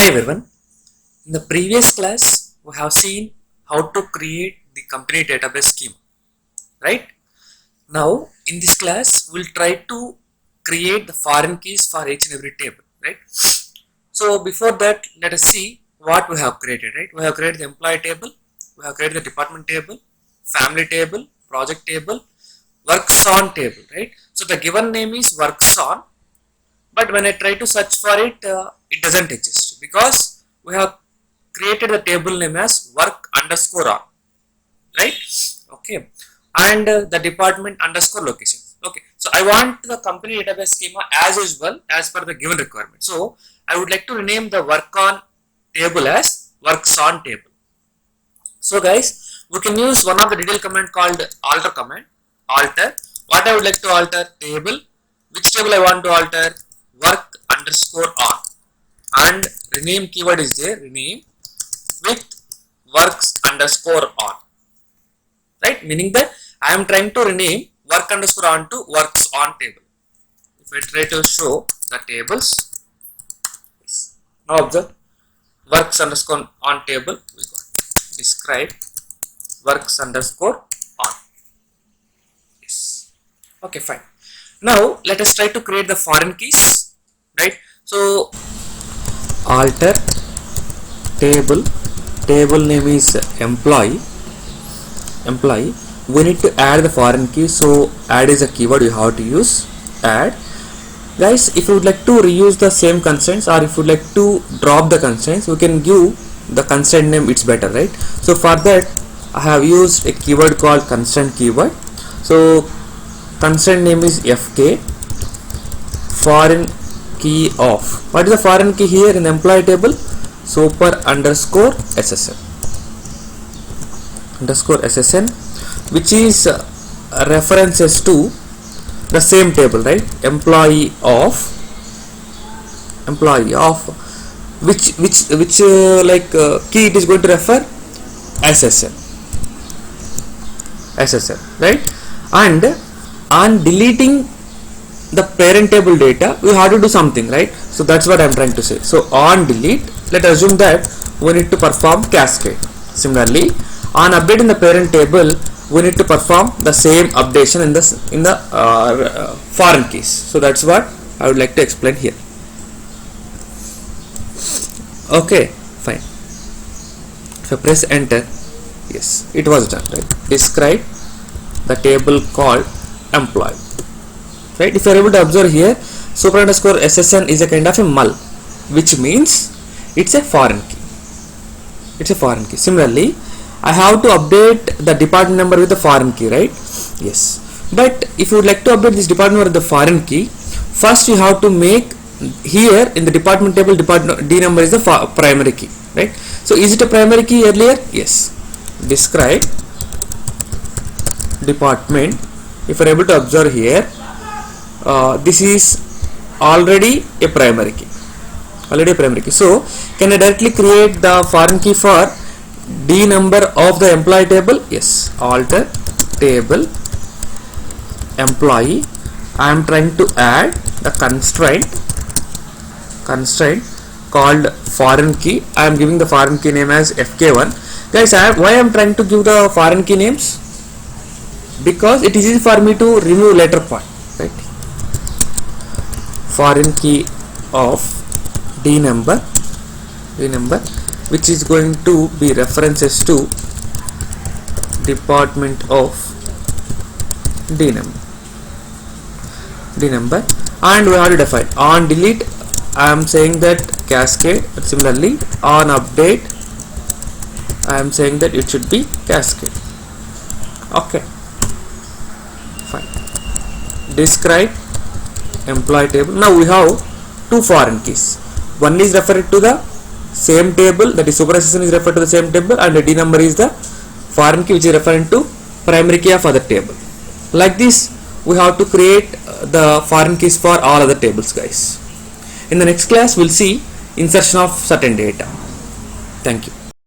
everyone, in the previous class we have seen how to create the company database schema, right? Now in this class we'll try to create the foreign keys for each and every table, right? So before that, let us see what we have created, right? We have created the employee table, we have created the department table, family table, project table, works on table, right? So the given name is works on, but when I try to search for it, it doesn't exist because we have created the table name as work underscore on, right? Okay, and the department underscore location. Okay, so I want the company database schema as usual as per the given requirement. So I would like to rename the work on table as works on table. So guys, we can use one of the detail command called alter command. Alter. What I would like to alter? Table. Which table I want to alter? Work underscore on. And rename keyword is there. Rename with works underscore on. Right? Meaning that I am trying to rename work underscore on to works on table. If I try to show the tables, now observe works underscore on table, we got describe works underscore on. Yes. Okay, fine. Now let us try to create the foreign keys, right? So alter table name is employee. We need to add the foreign key, so add is a keyword you have to use. Add. Guys, if you would like to reuse the same constraints or if you would like to drop the constraints, we can give the constraint name, it's better, right? So for that I have used a keyword called constraint keyword. So constraint name is fk foreign key of. What is the foreign key here in the employee table? Super underscore ssn which is references to the same table, right? Employee of which key it is going to refer? SSN, right? And on deleting the parent table data, we have to do something, right? So that's what I am trying to say. So on delete, let us assume that we need to perform cascade. Similarly, on updating the parent table, we need to perform the same updation in the foreign keys. So that's what I would like to explain here. Okay, fine. If I press enter, yes, it was done, right? Describe the table called employee, right? If you are able to observe here, super underscore ssn is a kind of a null, which means it's a foreign key. Similarly, I have to update the department number with the foreign key, right? Yes. But if you would like to update this department number with the foreign key, first you have to make here in the department table department D number is the primary key, right? So is it a primary key earlier? Yes. Describe department. If you are able to observe here, this is already a primary key. So can I directly create the foreign key for D number of the employee table? Yes. Alter table employee. I am trying to add the constraint called foreign key. I am giving the foreign key name as fk1. Guys, why I am trying to give the foreign key names? Because it is easy for me to remove later part, right? Foreign key of D number which is going to be references to department of D number, and we have to define on delete. I am saying that cascade. Similarly, on update, I am saying that it should be cascade. Okay, fine. Describe employee table. Now we have two foreign keys. One is referred to the same table, that is super SSN is referred to the same table, and the D number is the foreign key which is referring to primary key of other table. Like this, we have to create the foreign keys for all other tables, guys. In the next class, we'll see insertion of certain data. Thank you.